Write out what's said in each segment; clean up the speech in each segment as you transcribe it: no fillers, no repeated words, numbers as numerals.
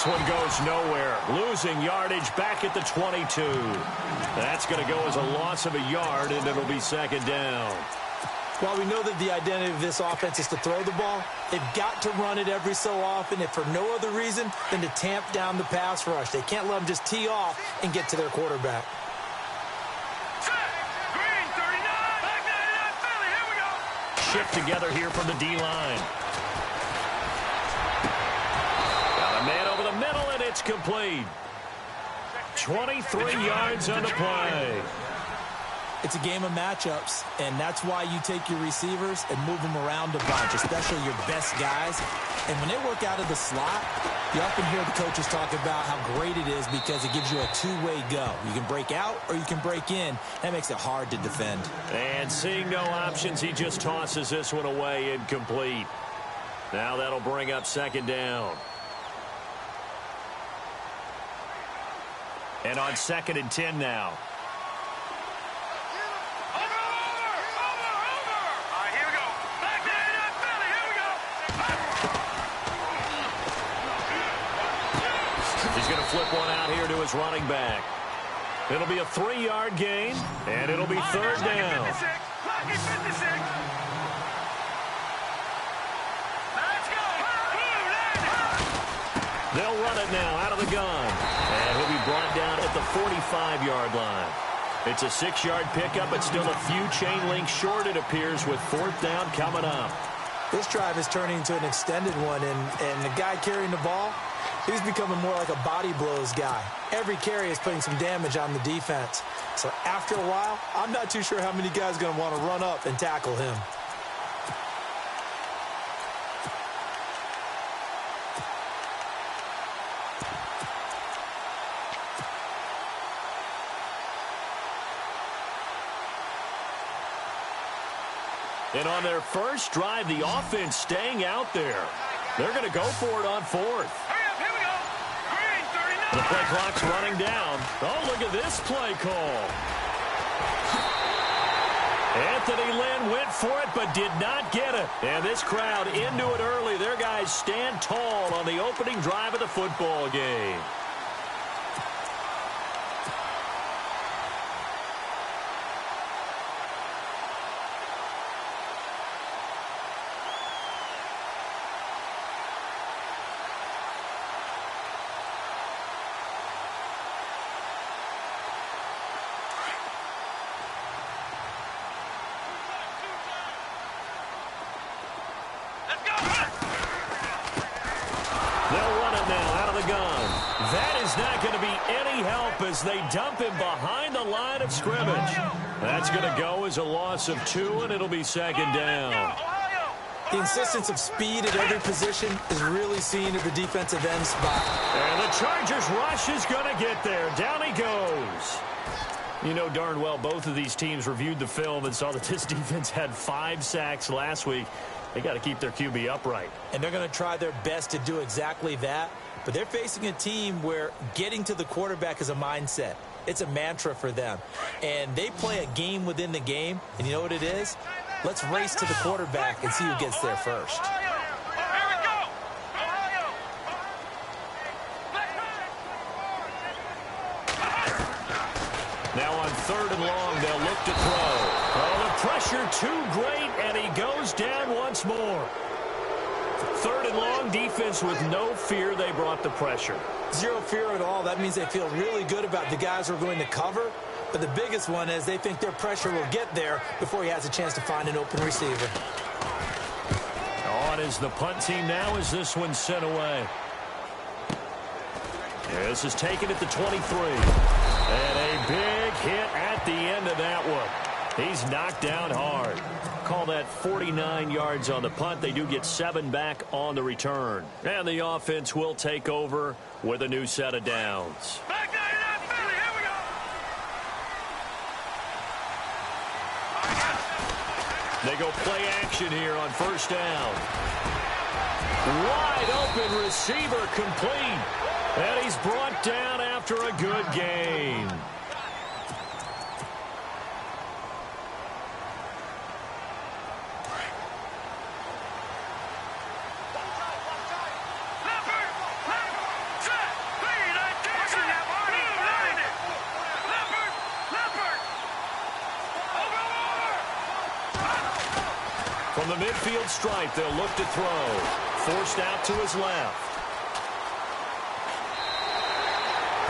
This one goes nowhere. Losing yardage back at the 22. That's going to go as a loss of a yard, and it'll be second down. While we know that the identity of this offense is to throw the ball, they've got to run it every so often, if for no other reason than to tamp down the pass rush. They can't let them just tee off and get to their quarterback. Shift together here from the D-line. Got a man over the middle, and it's complete. 23 yards on the play. It's a game of matchups, and that's why you take your receivers and move them around a bunch, especially your best guys. And when they work out of the slot, you often hear the coaches talk about how great it is because it gives you a two-way go. You can break out or you can break in. That makes it hard to defend. And seeing no options, he just tosses this one away incomplete. Now that'll bring up second down. And on 2nd and 10 now. He's going to flip one out here to his running back. It'll be a 3-yard gain, and it'll be third down. They'll run it now out of the gun. And he'll be brought down at the 45-yard line. It's a 6-yard pickup. It's still a few chain links short, it appears, with 4th down coming up. This drive is turning into an extended one, and the guy carrying the ball, he's becoming more like a body blows guy. Every carry is putting some damage on the defense. So after a while, I'm not too sure how many guys are going to want to run up and tackle him. And on their first drive, the offense staying out there. They're going to go for it on 4th. The play clock's running down. Oh, look at this play call. Anthony Lynn went for it but did not get it. And this crowd into it early. Their guys stand tall on the opening drive of the football game. Not going to be any help as they dump him behind the line of scrimmage. That's going to go as a loss of 2, and it'll be second down. The insistence of speed at every position is really seen at the defensive end spot. And the Chargers rush is going to get there. Down he goes. You know darn well both of these teams reviewed the film and saw that this defense had 5 sacks last week. They got to keep their QB upright. And they're going to try their best to do exactly that. But they're facing a team where getting to the quarterback is a mindset. It's a mantra for them. And they play a game within the game. And you know what it is? Let's race to the quarterback and see who gets there first. Now on 3rd and long, they'll look to throw. Oh, the pressure too great, and he goes down once more. 3rd and long, defense with no fear. They brought the pressure. Zero fear at all. That means they feel really good about the guys who are going to cover. But the biggest one is they think their pressure will get there before he has a chance to find an open receiver. On is the punt team now as this one's sent away. This is taken at the 23. And a big hit at the end of that one. He's knocked down hard. Call that 49 yards on the punt. They do get 7 back on the return. And the offense will take over with a new set of downs. They go play action here on 1st down. Wide open receiver complete. And he's brought down after a good gain. From the midfield stripe, they'll look to throw. Forced out to his left.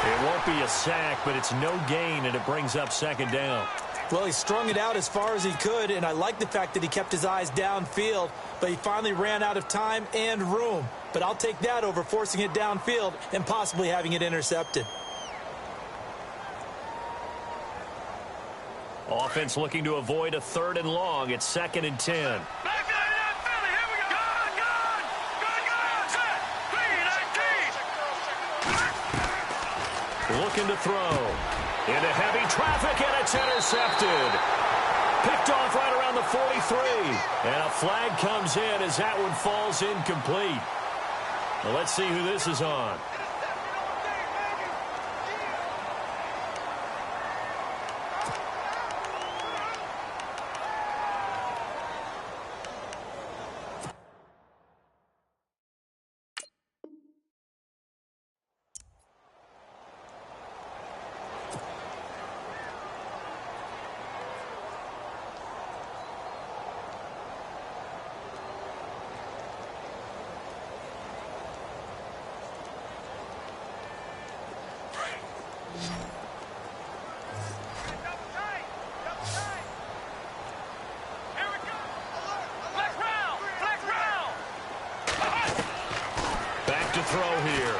It won't be a sack, but it's no gain, and it brings up second down. Well, he strung it out as far as he could, and I like the fact that he kept his eyes downfield, but he finally ran out of time and room. But I'll take that over forcing it downfield and possibly having it intercepted. Offense looking to avoid a 3rd and long. It's 2nd and 10. Looking to throw. Into heavy traffic, and it's intercepted. Picked off right around the 43. And a flag comes in as that one falls incomplete. Well, let's see who this is on. To throw here.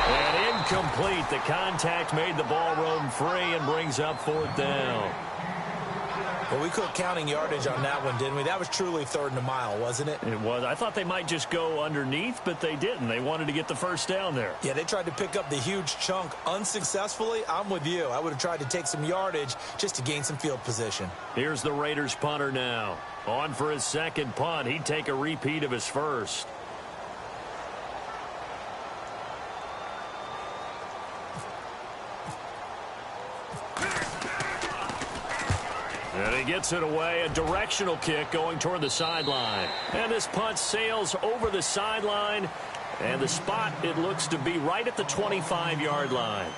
And incomplete. The contact made the ball roam free and brings up 4th down. Well, we quit counting yardage on that one, didn't we? That was truly 3rd and a mile, wasn't it? It was. I thought they might just go underneath, but they didn't. They wanted to get the first down there. Yeah, they tried to pick up the huge chunk unsuccessfully. I'm with you. I would have tried to take some yardage just to gain some field position. Here's the Raiders punter now. On for his 2nd punt. He'd take a repeat of his first. And he gets it away. A directional kick going toward the sideline. And this punt sails over the sideline. And the spot, it looks to be right at the 25-yard line.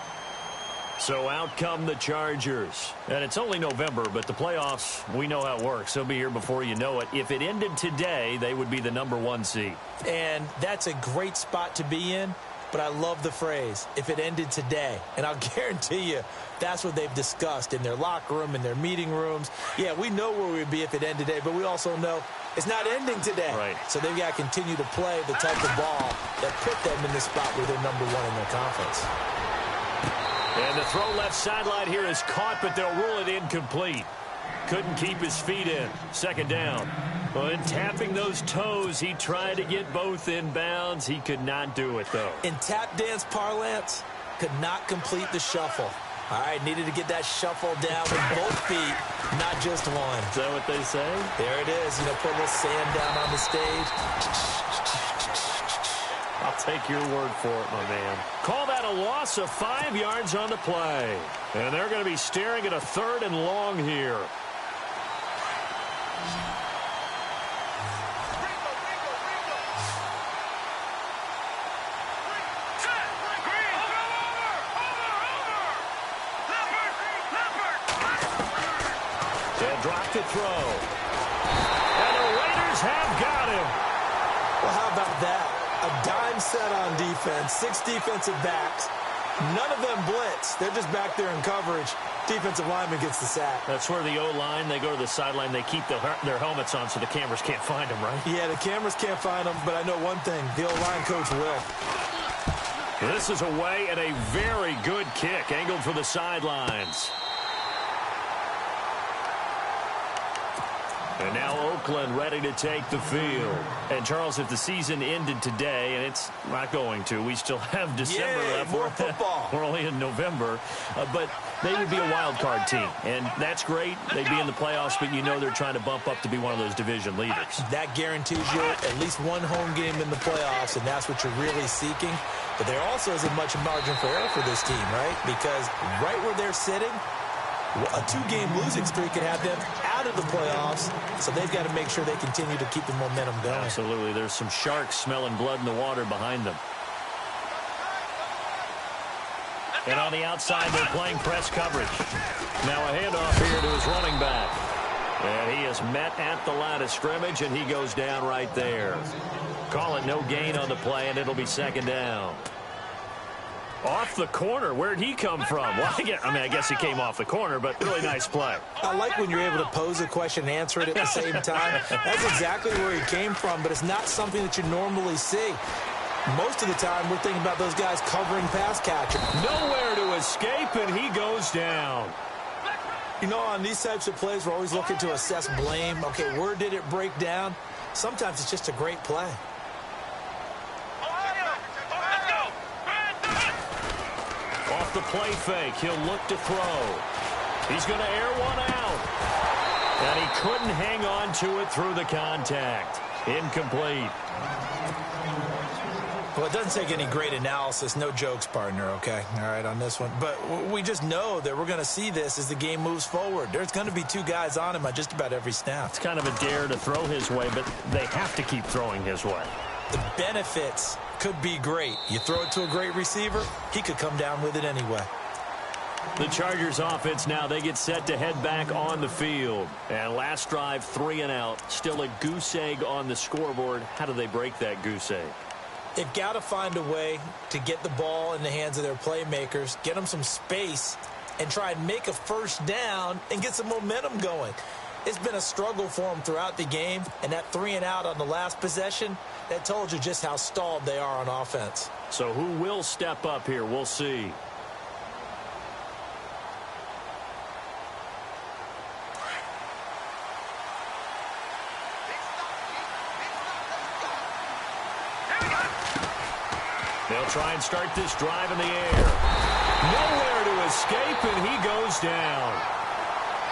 So out come the Chargers. And it's only November, but the playoffs, we know how it works. They'll be here before you know it. If it ended today, they would be the #1 seed. And that's a great spot to be in. But I love the phrase, if it ended today. And I'll guarantee you, that's what they've discussed in their locker room, in their meeting rooms. Yeah, we know where we'd be if it ended today, but we also know it's not ending today. Right. So they've got to continue to play the type of ball that put them in the spot where they're #1 in their conference. And the throw left sideline here is caught, but they'll rule it incomplete. Couldn't keep his feet in. 2nd down. Well, in tapping those toes, he tried to get both in bounds. He could not do it, though. In tap dance parlance, could not complete the shuffle. All right, needed to get that shuffle down with both feet, not just one. Is that what they say? There it is. You know, put a little sand down on the stage. I'll take your word for it, my man. Call that a loss of 5 yards on the play. And they're going to be staring at a 3rd and long here. Drop to throw. And the Raiders have got him. Well, how about that? A dime set on defense, 6 defensive backs. None of them blitz. They're just back there in coverage. Defensive lineman gets the sack. That's where the O-line, they go to the sideline, they keep their helmets on so the cameras can't find them, right? Yeah, the cameras can't find them, but I know one thing. The O-line coach will. This is away and a very good kick, angled for the sidelines. And now Oakland ready to take the field. And, Charles, if the season ended today, and it's not going to, we still have December left. More football. We're only in November. But they would be a wild card team. And that's great. They'd be in the playoffs, but you know they're trying to bump up to be one of those division leaders. That guarantees you at least one home game in the playoffs, and that's what you're really seeking. But there also isn't much margin for error for this team, right? Because right where they're sitting, a 2-game losing streak could have them out of the playoffs, so they've got to make sure they continue to keep the momentum going. Absolutely. There's some sharks smelling blood in the water behind them. And on the outside, they're playing press coverage. Now a handoff here to his running back. And he is met at the line of scrimmage, and he goes down right there. Call it no gain on the play, and it'll be second down. Off the corner. Where'd he come from? Well, I guess he came off the corner, but really nice play. I like when you're able to pose a question and answer it at the same time. That's exactly where he came from, but it's not something that you normally see. Most of the time, we're thinking about those guys covering pass catcher. Nowhere to escape, and he goes down. You know, on these types of plays, we're always looking to assess blame. Okay, where did it break down? Sometimes it's just a great play. Off the play fake, he'll look to throw. He's going to air one out. And he couldn't hang on to it through the contact. Incomplete. Well, it doesn't take any great analysis. No jokes, partner, okay? All right, on this one. But we just know that we're going to see this as the game moves forward. There's going to be two guys on him on just about every snap. It's kind of a dare to throw his way, but they have to keep throwing his way. The benefits could be great. You throw it to a great receiver, he could come down with it anyway. The Chargers offense now, they get set to head back on the field. And last drive, 3 and out. Still a goose egg on the scoreboard. How do they break that goose egg? They've got to find a way to get the ball in the hands of their playmakers, get them some space, and try and make a first down and get some momentum going. It's been a struggle for them throughout the game, and that 3 and out on the last possession, that told you just how stalled they are on offense. So who will step up here? We'll see. They'll try and start this drive in the air. Nowhere to escape, and he goes down.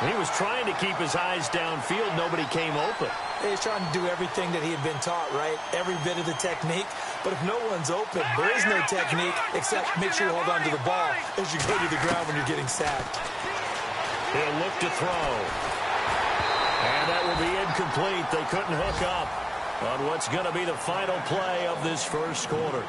He was trying to keep his eyes downfield. Nobody came open. He's trying to do everything that he had been taught, right? Every bit of the technique. But if no one's open, there is no technique except make sure you hold on to the ball as you go to the ground when you're getting sacked. He'll look to throw. And that will be incomplete. They couldn't hook up on what's going to be the final play of this first quarter.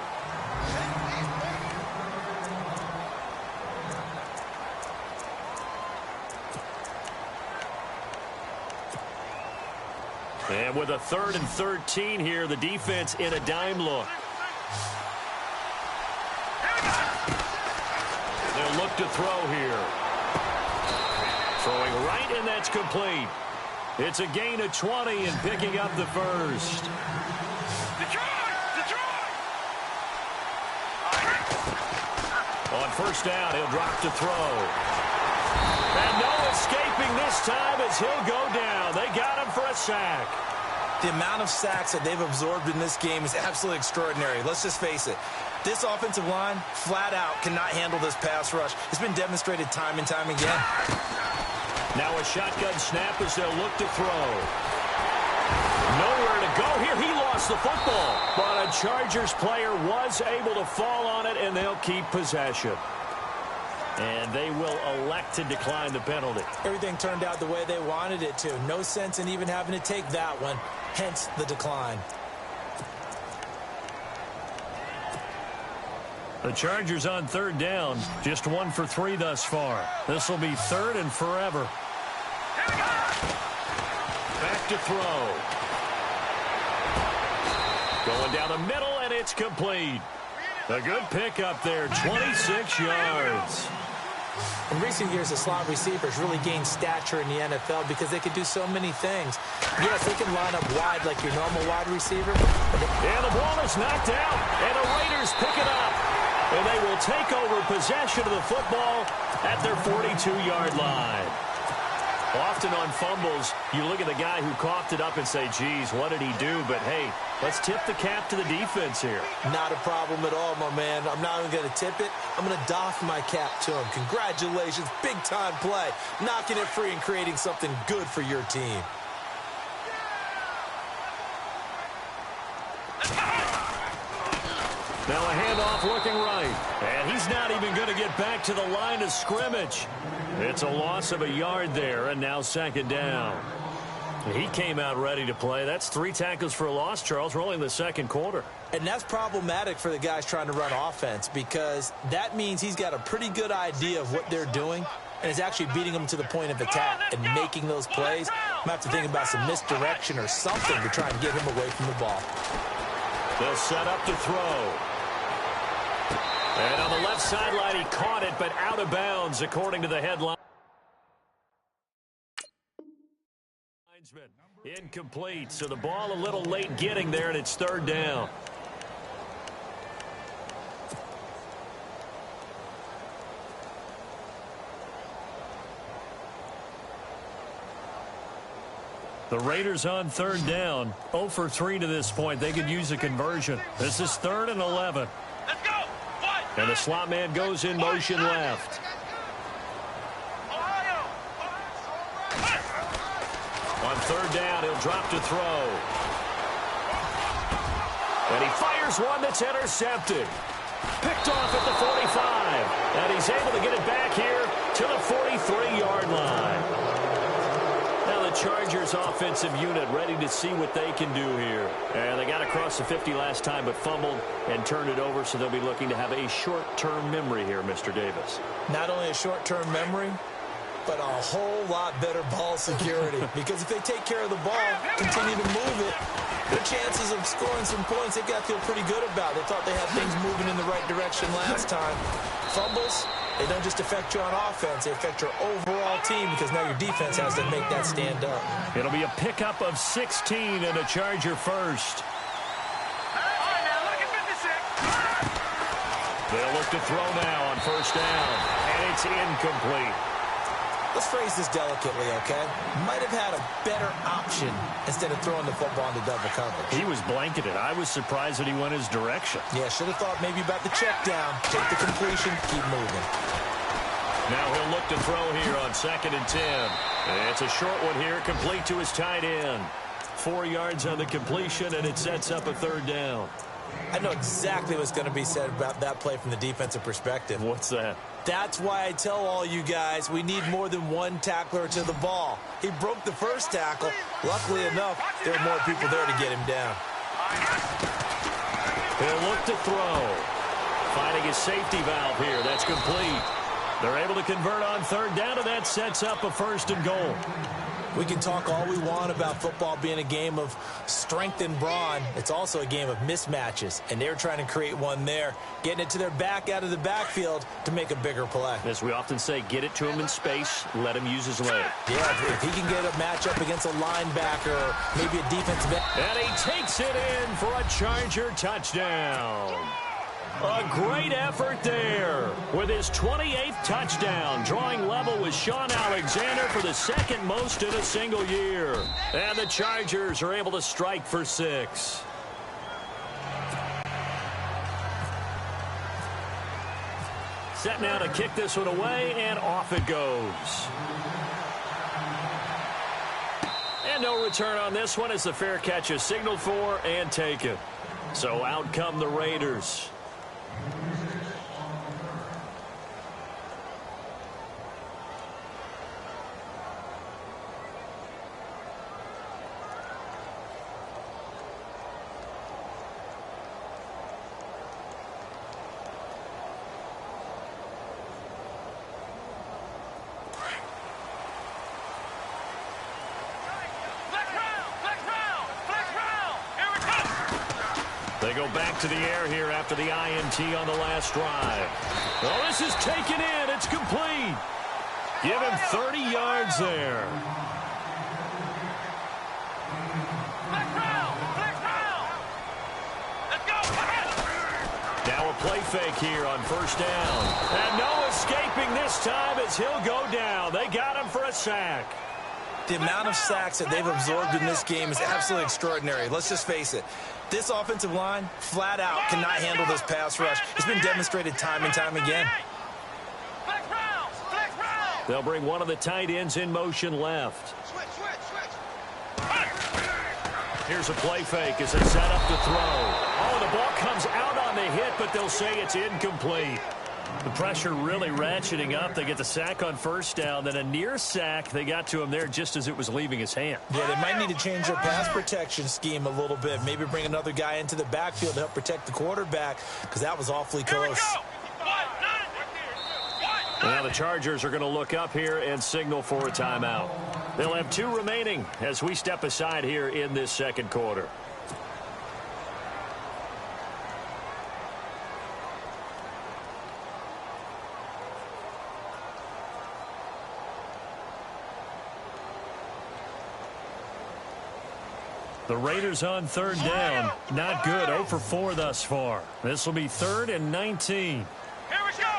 And with a 3rd and 13 here, the defense in a dime look. They'll look to throw here. Throwing right, and that's complete. It's a gain of 20 and picking up the first. On first down, he'll drop to throw. And no escaping this time as he'll go down. They got him for a sack. The amount of sacks that they've absorbed in this game is absolutely extraordinary. Let's just face it. This offensive line, flat out, cannot handle this pass rush. It's been demonstrated time and time again. Now a shotgun snap as they'll look to throw. Nowhere to go here. He lost the football. But a Chargers player was able to fall on it, and they'll keep possession. And they will elect to decline the penalty. Everything turned out the way they wanted it to. No sense in even having to take that one. Hence the decline. The Chargers on 3rd down. Just 1 for 3 thus far. This will be 3rd and forever. Back to throw. Going down the middle, and it's complete. A good pickup there, 26 yards. In recent years, the slot receivers really gained stature in the NFL because they can do so many things. Yes, they can line up wide like your normal wide receiver. And the ball is knocked out, and the Raiders pick it up. And they will take over possession of the football at their 42-yard line. Often on fumbles, you look at the guy who coughed it up and say, geez, what did he do? But, hey, let's tip the cap to the defense here. Not a problem at all, my man. I'm not even going to tip it. I'm going to doff my cap to him. Congratulations. Big-time play. Knocking it free and creating something good for your team. Now a handoff looking right. And he's not even going to get back to the line of scrimmage. It's a loss of a yard there, and now 2nd down. He came out ready to play. That's 3 tackles for a loss, Charles, rolling the 2nd quarter. And that's problematic for the guys trying to run offense because that means he's got a pretty good idea of what they're doing and is actually beating them to the point of attack and making those plays. might have to think about some misdirection or something to try and get him away from the ball. They'll set up to throw. And on the left sideline, he caught it, but out of bounds, according to the headline. Incomplete, so the ball a little late getting there, and it's third down. The Raiders on third down, 0 for 3 to this point. They could use a conversion. This is 3rd and 11. Let's go. And the slot man goes in motion left. On third down, he'll drop to throw. And he fires one that's intercepted. Picked off at the 45. And he's able to get it back here to the 43-yard line. Now the Chargers offensive unit ready to see what they can do here. And they got across the 50 last time but fumbled and turned it over, so they'll be looking to have a short-term memory here, Mr. Davis. Not only a short-term memory, but a whole lot better ball security. Because if they take care of the ball, continue to move it, their chances of scoring some points, they've got to feel pretty good about. They thought they had things moving in the right direction last time. Fumbles, they don't just affect you on offense, they affect your overall team because now your defense has to make that stand up. It'll be a pickup of 16 and a Charger first. They'll look to throw now on first down, and it's incomplete. Let's phrase this delicately, okay? Might have had a better option instead of throwing the football into double coverage. He was blanketed. I was surprised that he went his direction. Yeah, should have thought maybe about the check down. Take the completion, keep moving. Now he'll look to throw here on 2nd and 10. It's a short one here, complete to his tight end. 4 yards on the completion, and it sets up a third down. I know exactly what's going to be said about that play from the defensive perspective. What's that? That's why I tell all you guys we need more than one tackler to the ball. He broke the first tackle. Luckily enough, there were more people there to get him down. He'll look to throw. Finding his safety valve here. That's complete. They're able to convert on third down, and that sets up a 1st and goal. We can talk all we want about football being a game of strength and brawn. It's also a game of mismatches, and they're trying to create one there, getting it to their back out of the backfield to make a bigger play. As we often say, get it to him in space, let him use his leg. Yeah, if he can get a matchup against a linebacker or maybe a defensive end. And he takes it in for a Charger touchdown. A great effort there with his 28th touchdown, drawing level with Sean Alexander for the 2nd most in a single year. And the Chargers are able to strike for 6. Set now to kick this one away, and off it goes. And no return on this one as the fair catch is signaled for and taken. So out come the Raiders. They go back to the air here after the INT on the last drive. Well, this is taken in. It's complete. Give him 30 yards there. Now a play fake here on first down. And no escaping this time as he'll go down. They got him for a sack. The amount of sacks that they've absorbed in this game is absolutely extraordinary. Let's just face it. This offensive line, flat out, cannot handle this pass rush. It's been demonstrated time and time again. They'll bring one of the tight ends in motion left. Here's a play fake as they set up to throw. Oh, the ball comes out on the hit, but they'll say it's incomplete. The pressure really ratcheting up. They get the sack on first down, then a near sack. They got to him there just as it was leaving his hand. Yeah, they might need to change their pass protection scheme a little bit. Maybe bring another guy into the backfield to help protect the quarterback because that was awfully close. Now the Chargers are going to look up here and signal for a timeout. They'll have 2 remaining as we step aside here in this second quarter. The Raiders on third down. Not good. 0 for 4 thus far. This will be 3rd and 19. Here we go.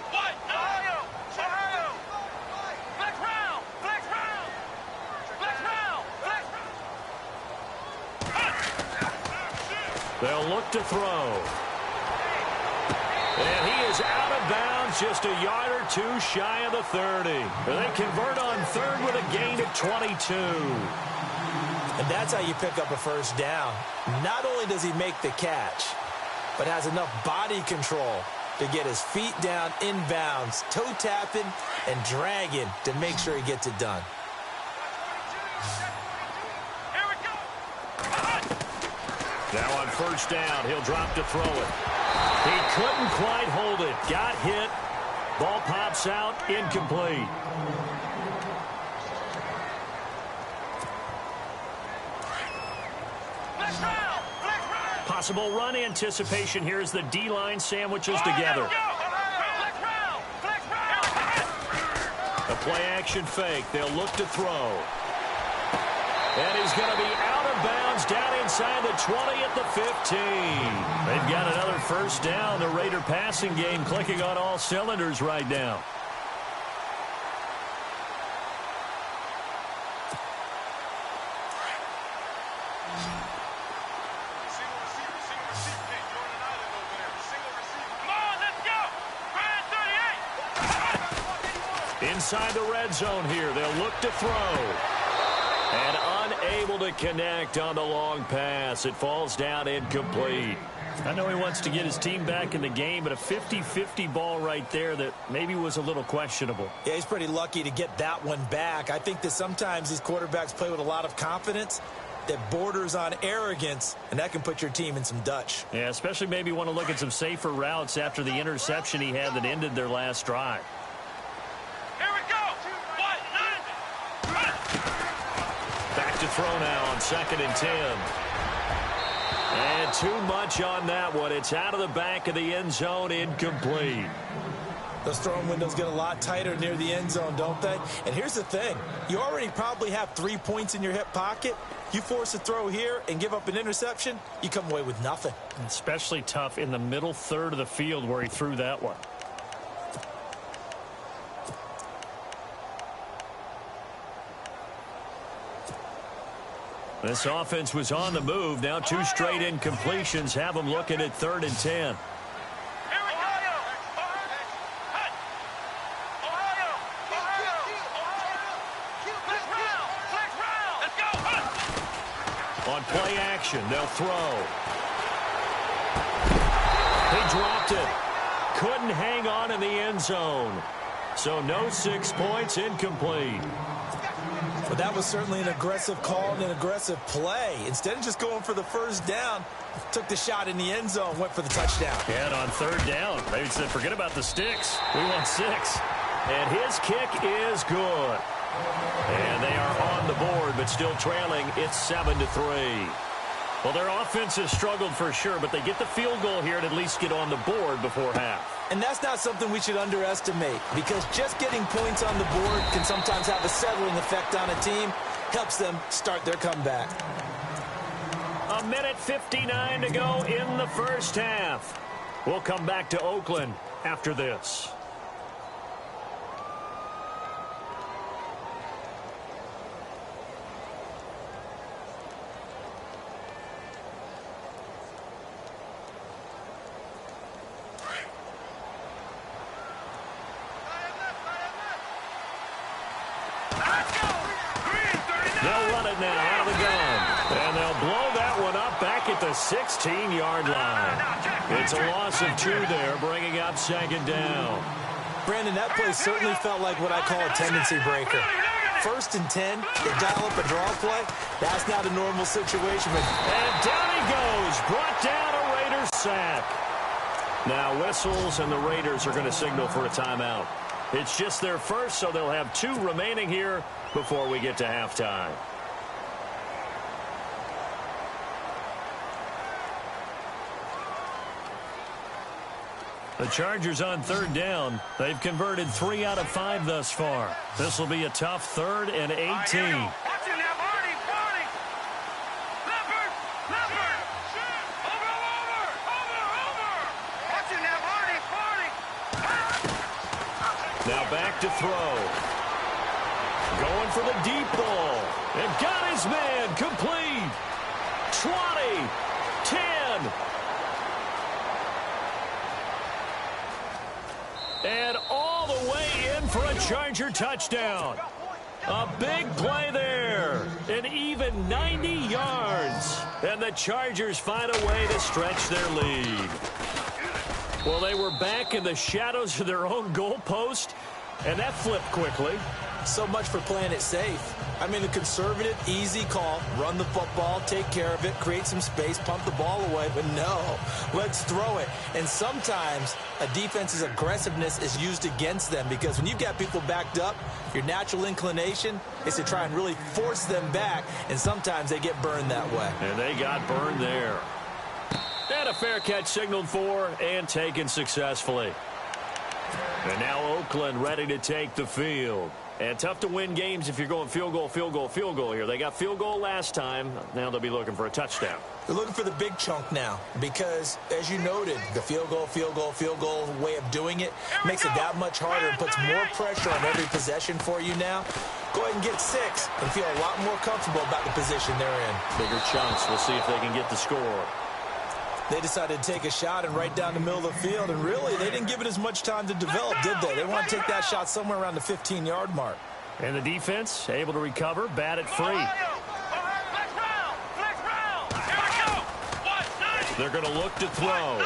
What? Ohio. Ohio. Flex round. Flex round. Flex round. Flex round. They'll look to throw. And he is out of bounds, just a yard or 2 shy of the 30. They convert on 3rd with a gain of 22. And that's how you pick up a first down. Not only does he make the catch, but has enough body control to get his feet down inbounds, toe tapping and dragging to make sure he gets it done. Here we go. Now on first down, he'll drop to throw it. He couldn't quite hold it. Got hit. Ball pops out, incomplete. Possible run anticipation here as the D-line sandwiches together. A play-action fake. They'll look to throw. And he's going to be out of bounds down inside the 20 at the 15. They've got another first down. The Raider passing game clicking on all cylinders right now. Inside the red zone here. They'll look to throw. And unable to connect on the long pass. It falls down incomplete. I know he wants to get his team back in the game, but a 50-50 ball right there that maybe was a little questionable. Yeah, he's pretty lucky to get that one back. I think that sometimes these quarterbacks play with a lot of confidence that borders on arrogance, and that can put your team in some Dutch. Yeah, especially maybe want to look at some safer routes after the interception he had that ended their last drive. Back to throw now on 2nd and 10. And too much on that one. It's out of the back of the end zone, incomplete. Those throwing windows get a lot tighter near the end zone, don't they? And here's the thing. You already probably have 3 points in your hip pocket. You force a throw here and give up an interception, you come away with nothing. Especially tough in the middle third of the field where he threw that one. This offense was on the move. Now 2 straight incompletions have them looking at 3rd and 10. On play action, they'll throw. He dropped it. Couldn't hang on in the end zone. So no 6 points, incomplete. But that was certainly an aggressive call and an aggressive play. Instead of just going for the first down, took the shot in the end zone, went for the touchdown. Yeah, and on 3rd down, they said, forget about the sticks. We want 6. And his kick is good. And they are on the board, but still trailing. It's 7-3. Well, their offense has struggled for sure, but they get the field goal here and at least get on the board before half. And that's not something we should underestimate, because just getting points on the board can sometimes have a settling effect on a team. Helps them start their comeback. 1:59 to go in the first half. We'll come back to Oakland after this. They'll run it now out of the gun. And they'll blow that one up back at the 16-yard line. It's a loss of 2 there, bringing up 2nd down. Brandon, that play certainly felt like what I call a tendency breaker. 1st and 10, they dial up a draw play. That's not a normal situation. And down he goes, brought down a Raiders sack. Now whistles, and the Raiders are going to signal for a timeout. It's just their first, so they'll have 2 remaining here before we get to halftime. The Chargers on 3rd down. They've converted 3 out of 5 thus far. This will be a tough 3rd and 18. Now back to throw. Going for the deep ball. And got his man complete. 20, 10. And all the way in for a Charger touchdown. A big play there. An even 90 yards. And the Chargers find a way to stretch their lead. Well, they were back in the shadows of their own goalpost, and that flipped quickly. So much for playing it safe. I mean, a conservative, easy call. Run the football, take care of it, create some space, pump the ball away. But no, let's throw it. And sometimes a defense's aggressiveness is used against them because when you've got people backed up, your natural inclination is to try and really force them back, and sometimes they get burned that way. And they got burned there. And a fair catch signaled for and taken successfully. And now Oakland ready to take the field. And tough to win games if you're going field goal, field goal, field goal here. They got field goal last time. Now they'll be looking for a touchdown. They're looking for the big chunk now because, as you noted, the field goal, field goal, field goal way of doing it makes it that much harder and puts more pressure on every possession for you now. Go ahead and get 6 and feel a lot more comfortable about the position they're in. Bigger chunks. We'll see if they can get the score. They decided to take a shot and right down the middle of the field, and really, they didn't give it as much time to develop, did they? They want to take that shot somewhere around the 15-yard mark. And the defense able to recover, bat it free. They're going to look to throw.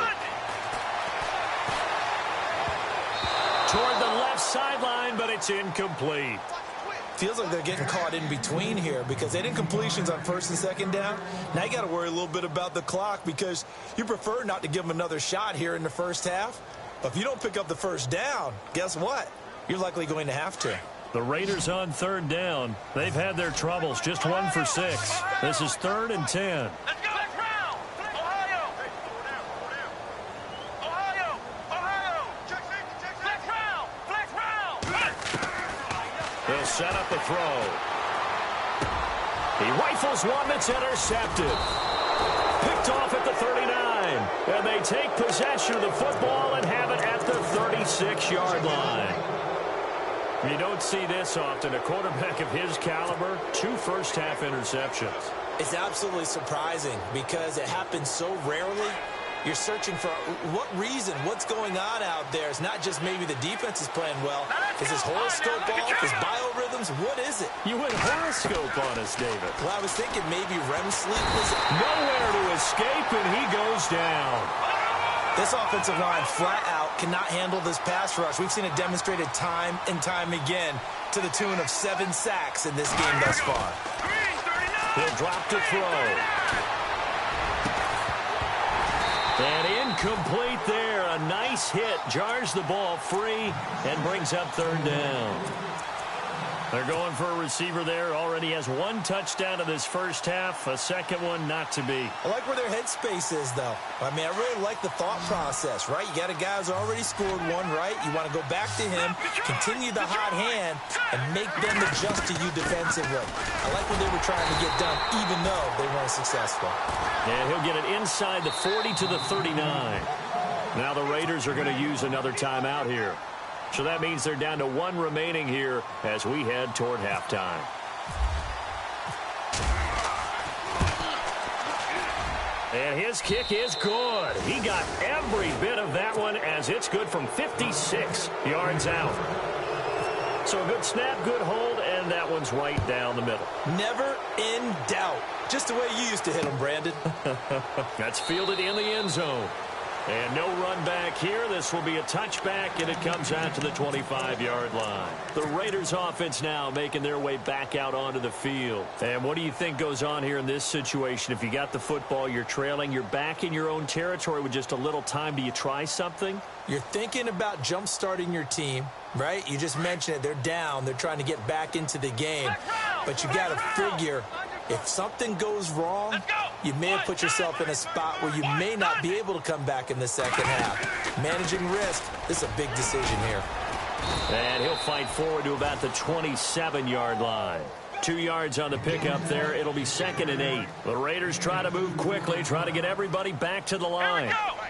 Toward the left sideline, but it's incomplete. Feels like they're getting caught in between here because they didn't completions on 1st and 2nd down. Now you got to worry a little bit about the clock because you prefer not to give them another shot here in the first half. But if you don't pick up the first down, guess what? You're likely going to have to. The Raiders on 3rd down. They've had their troubles. Just 1 for 6. This is 3rd and 10. They'll set up a throw. He rifles one that's intercepted. Picked off at the 39. And they take possession of the football and have it at the 36-yard line. You don't see this often. A quarterback of his caliber, 2 first-half interceptions. It's absolutely surprising because it happens so rarely. You're searching for what reason, what's going on out there. It's not just maybe the defense is playing well. Is his horoscope off? His biorhythms? What is it? You went horoscope on us, David. Well, I was thinking maybe REM sleep was nowhere to escape, and he goes down. This offensive line flat out cannot handle this pass rush. We've seen it demonstrated time and time again to the tune of 7 sacks in this game thus far. He'll drop to throw. And incomplete there. A nice hit. Jars the ball free and brings up 3rd down. They're going for a receiver there. Already has 1 touchdown in this first half. A second one not to be. I like where their headspace is, though. I mean, I really like the thought process, right? You got a guy who's already scored 1, right? You want to go back to him, continue the hot hand, and make them adjust to you defensively. I like what they were trying to get done, even though they weren't successful. And he'll get it inside the 40 to the 39. Now the Raiders are going to use another timeout here. So that means they're down to 1 remaining here as we head toward halftime. And his kick is good. He got every bit of that one as it's good from 56 yards out. So a good snap, good hold, and that one's right down the middle. Never in doubt. Just the way you used to hit them, Brandon. That's fielded in the end zone. And no run back here. This will be a touchback, and it comes out to the 25-yard line. The Raiders offense now making their way back out onto the field. And what do you think goes on here in this situation? If you got the football, you're trailing, you're back in your own territory with just a little time. Do you try something? You're thinking about jump-starting your team, right? You just mentioned it. They're down. They're trying to get back into the game. But you got to figure if something goes wrong, you may have put yourself in a spot where you may not be able to come back in the second half. Managing risk, this is a big decision here. And he'll fight forward to about the 27-yard line. 2 yards on the pickup there. It'll be 2nd and 8. The Raiders try to move quickly, try to get everybody back to the line. Here we go.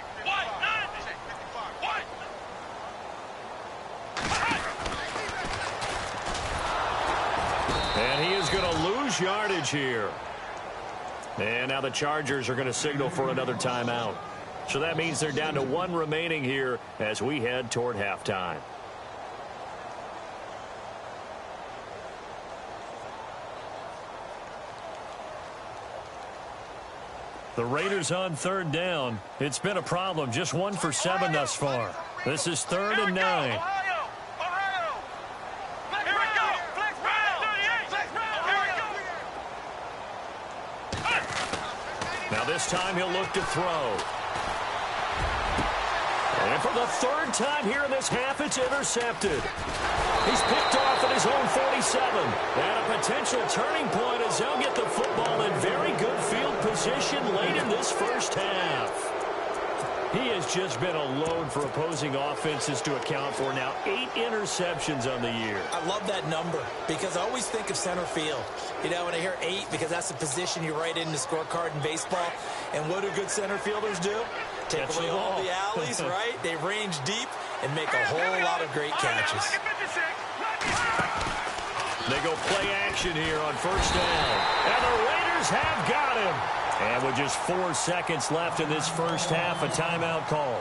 And he is going to lose yardage here. And now the Chargers are going to signal for another timeout. So that means they're down to 1 remaining here as we head toward halftime. The Raiders on 3rd down. It's been a problem. Just 1 for 7 thus far. This is 3rd and 9. Now this time he'll look to throw. And for the 3rd time here in this half, it's intercepted. He's picked off at his own 47. And a potential turning point as they'll get the football in very good field position late in this first half. He has just been a load for opposing offenses to account for now 8 interceptions on the year. I love that number because I always think of center field. You know, when I hear 8, because that's the position you write in the scorecard in baseball. And what do good center fielders do? Take away all the alleys, right? They range deep and make a whole lot of great catches. They go play action here on 1st down. And the Raiders have got him. And with just 4 seconds left in this first half, a timeout call.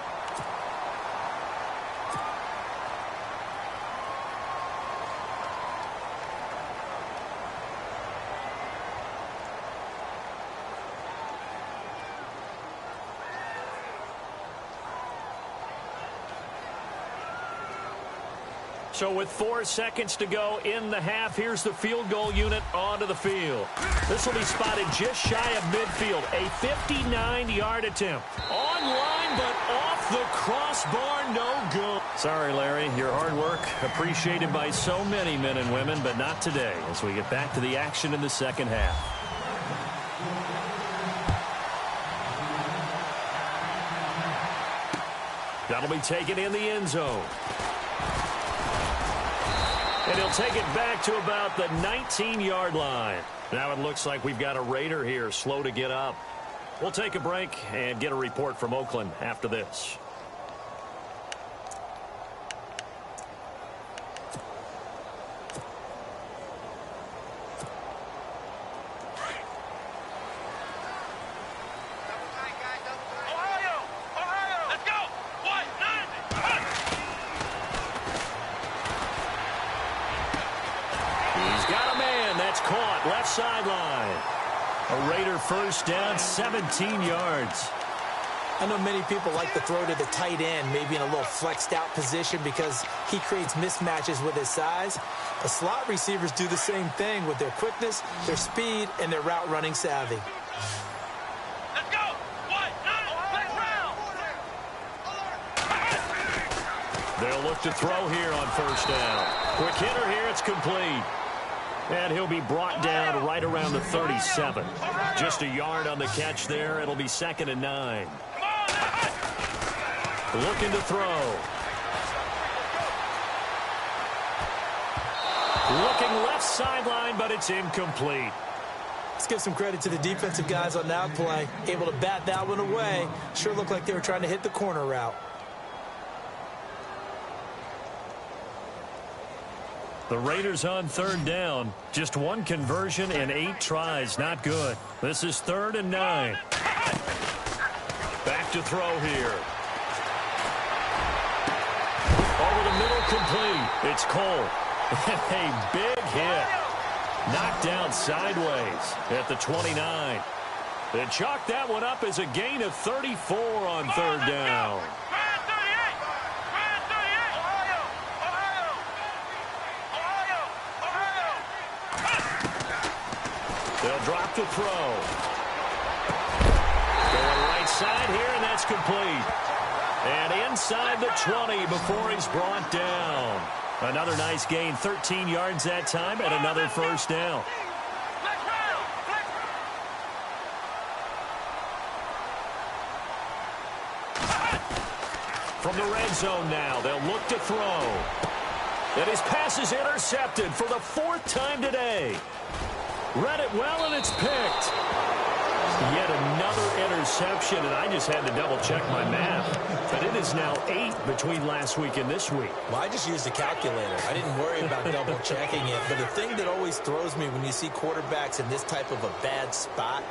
So with 4 seconds to go in the half, here's the field goal unit onto the field. This will be spotted just shy of midfield. A 59-yard attempt. On line, but off the crossbar, no good. Sorry, Larry, your hard work appreciated by so many men and women, but not today as we get back to the action in the second half. That'll be taken in the end zone. And he'll take it back to about the 19-yard line. Now it looks like we've got a Raider here slow to get up. We'll take a break and get a report from Oakland after this. Left sideline. A Raider first down, 17 yards. I know many people like to throw to the tight end, maybe in a little flexed out position because he creates mismatches with his size. The slot receivers do the same thing with their quickness, their speed, and their route running savvy. Let's go. They'll look to throw here on first down. Quick hitter here, it's complete. And he'll be brought down right around the 37. Just a yard on the catch there. It'll be 2nd and 9. Looking to throw. Looking left sideline, but it's incomplete. Let's give some credit to the defensive guys on that play. Able to bat that one away. Sure looked like they were trying to hit the corner route. The Raiders on 3rd down. Just 1 conversion and 8 tries. Not good. This is 3rd and 9. Back to throw here. Over the middle, complete. It's Cole. A big hit. Knocked down sideways at the 29. They chalk that one up as a gain of 34 on third down. They'll drop the throw. Going right side here, and that's complete. And inside the 20 before he's brought down. Another nice gain, 13 yards that time, and another first down. From the red zone now, they'll look to throw. And his pass is intercepted for the fourth time today. Read it well, and it's picked. Yet another interception, and I just had to double-check my math. But it is now 8 between last week and this week. Well, I just used a calculator. I didn't worry about double-checking it. But the thing that always throws me when you see quarterbacks in this type of a bad spot,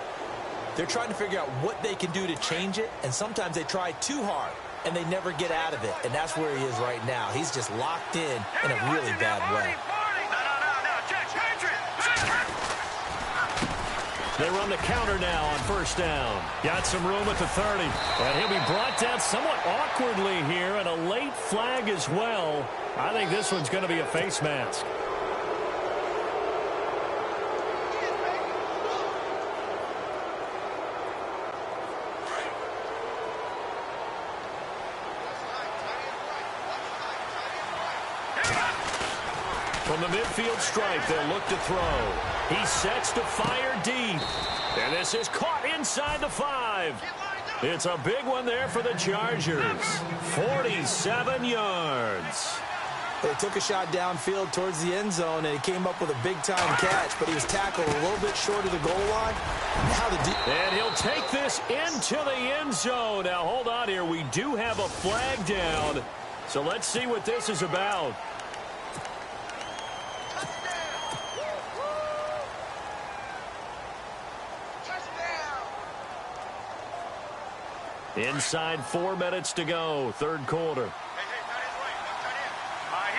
they're trying to figure out what they can do to change it, and sometimes they try too hard, and they never get out of it. And that's where he is right now. He's just locked in a really bad way. They run the counter now on first down. Got some room at the 30. And he'll be brought down somewhat awkwardly here, and a late flag as well. I think this one's going to be a face mask. From the midfield stripe, they'll look to throw. He sets to fire deep. And this is caught inside the 5. It's a big one there for the Chargers. 47 yards. They took a shot downfield towards the end zone, and he came up with a big-time catch, but he was tackled a little bit short of the goal line. And he'll take this into the end zone. Now, hold on here. We do have a flag down. So let's see what this is about. Inside 4 minutes to go, third quarter. Here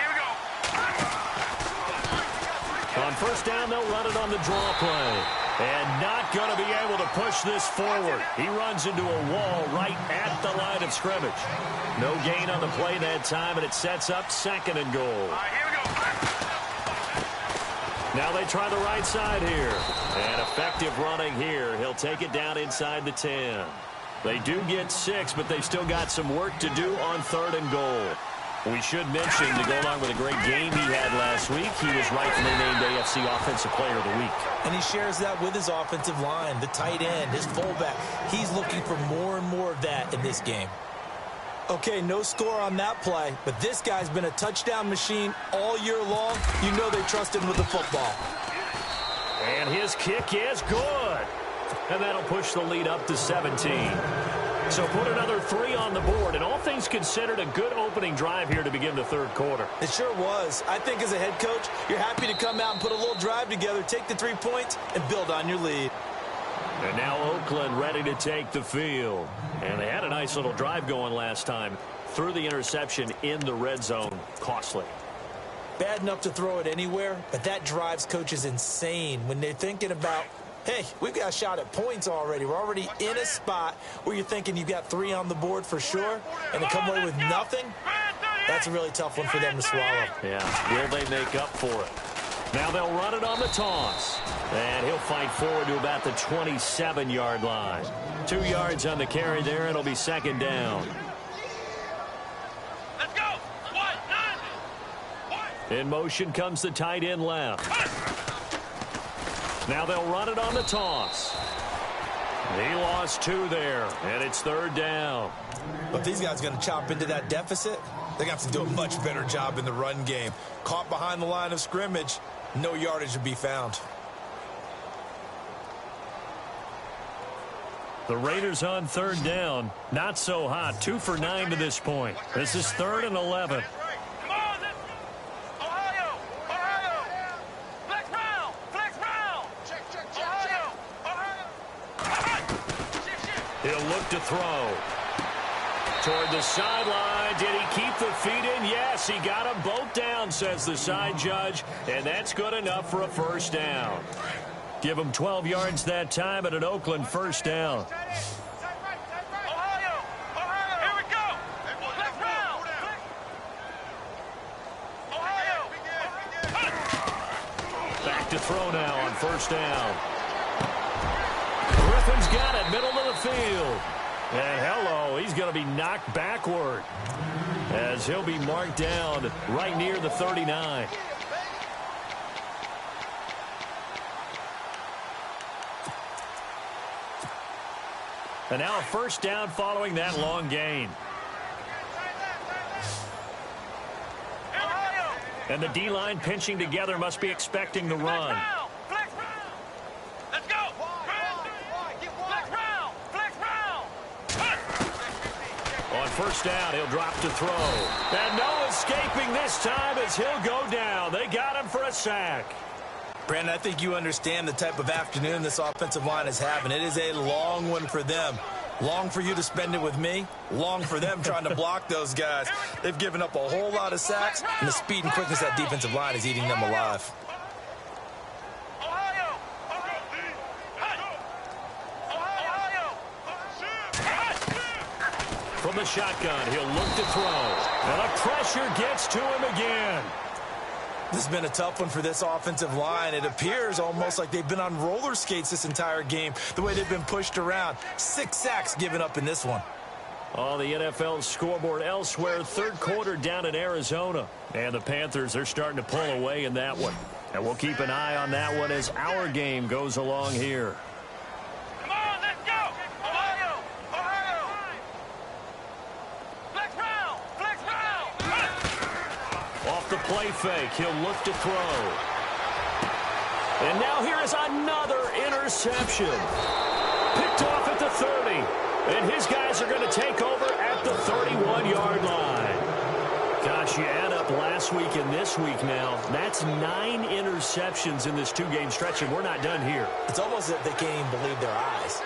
we go. On first down, they'll run it on the draw play. And not going to be able to push this forward. He runs into a wall right at the line of scrimmage. No gain on the play that time, and it sets up second and goal. Here we go. Now they try the right side here. And effective running here. He'll take it down inside the 10. They do get 6, but they've still got some work to do on third and goal. We should mention, to go along with a great game he had last week, he was rightfully named AFC Offensive Player of the Week. And he shares that with his offensive line, the tight end, his fullback. He's looking for more and more of that in this game. Okay, no score on that play, but this guy's been a touchdown machine all year long. You know they trust him with the football. And his kick is good. And that'll push the lead up to 17. So put another 3 on the board. And all things considered, a good opening drive here to begin the third quarter. It sure was. I think as a head coach, you're happy to come out and put a little drive together, take the 3 points, and build on your lead. And now Oakland ready to take the field. And they had a nice little drive going last time. Threw the interception in the red zone. Costly. Bad enough to throw it anywhere, but that drives coaches insane when they're thinking about, hey, we've got a shot at points already. We're already in a spot where you're thinking you've got 3 on the board for sure, and to come away with nothing, that's a really tough one for them to swallow. Yeah, will they make up for it? Now they'll run it on the toss. And he'll fight forward to about the 27-yard line. 2 yards on the carry there, and it'll be second down. Let's go. 1, 9. In motion comes the tight end left. Now they'll run it on the toss. He lost 2 there, and it's third down. But these guys are going to chop into that deficit. They got to do a much better job in the run game. Caught behind the line of scrimmage, no yardage to be found. The Raiders on third down. Not so hot. 2 for 9 to this point. This is 3rd and 11. He'll look to throw. Toward the sideline. Did he keep the feet in? Yes, he got them both down, says the side judge. And that's good enough for a first down. Give him 12 yards that time and an Oakland first down. Ohio! Ohio! Here we go! Let's round! Ohio! Back to throw now on first down. Griffin's got it, middle of the field. And hello, he's going to be knocked backward as he'll be marked down right near the 39. And now a first down following that long gain. And the D-line pinching together must be expecting the run. Let's go! Flex round! Flex round! On first down, he'll drop to throw. And no escaping this time as he'll go down. They got him for a sack. Brandon, I think you understand the type of afternoon this offensive line is having. It is a long one for them. Long for you to spend it with me. Long for them trying to block those guys. They've given up a whole lot of sacks, and the speed and quickness of that defensive line is eating them alive. Ohio! From the shotgun, he'll look to throw. And the pressure gets to him again. This has been a tough one for this offensive line. It appears almost like they've been on roller skates this entire game, the way they've been pushed around. 6 sacks given up in this one. On the NFL scoreboard elsewhere, third quarter down in Arizona. And the Panthers, they're starting to pull away in that one. And we'll keep an eye on that one as our game goes along here. Come on, let's go! Ohio! Ohio! Flex round! Flex round! Off the play fake, he'll look to throw. And now here is another interception. Picked off at the 30. And his guys are going to take over at the 31-yard line. Gosh, you add up last week and this week now. That's 9 interceptions in this 2-game stretch, and we're not done here. It's almost as if they can't even believe their eyes.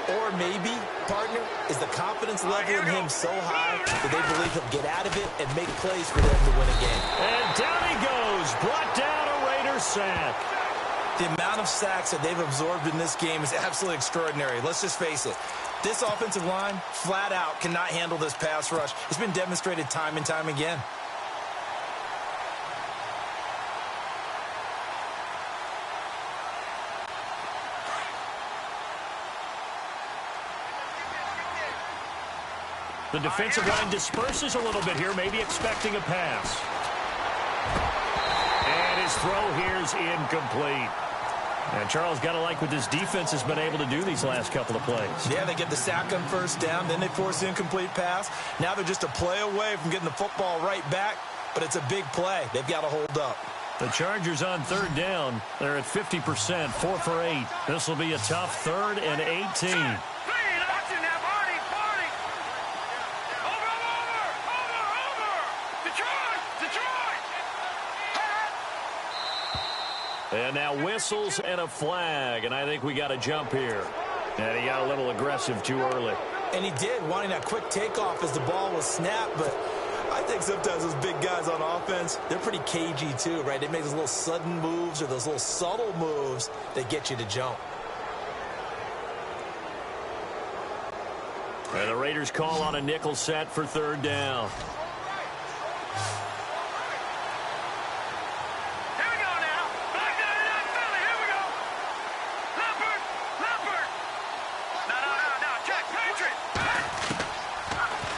Or maybe, partner, is the confidence level in him so high that they believe he'll get out of it and make plays for them to win a game. And down he goes. Brought down a Raiders sack. The amount of sacks that they've absorbed in this game is absolutely extraordinary. Let's just face it. This offensive line, flat out, cannot handle this pass rush. It's been demonstrated time and time again. The defensive line disperses a little bit here, maybe expecting a pass. And his throw here is incomplete. And Charles, got to like what this defense has been able to do these last couple of plays. Yeah, they get the sack on first down, then they force the incomplete pass. Now they're just a play away from getting the football right back, but it's a big play. They've got to hold up. The Chargers on third down. They're at 50%, 4 for 8. This will be a tough 3rd and 18. And now whistles and a flag, and I think we got a jump here. And he got a little aggressive too early. And he did, wanting that quick takeoff as the ball was snapped, but I think sometimes those big guys on offense, they're pretty cagey too, right? They make those little sudden moves or those little subtle moves that get you to jump. And the Raiders call on a nickel set for 3rd down.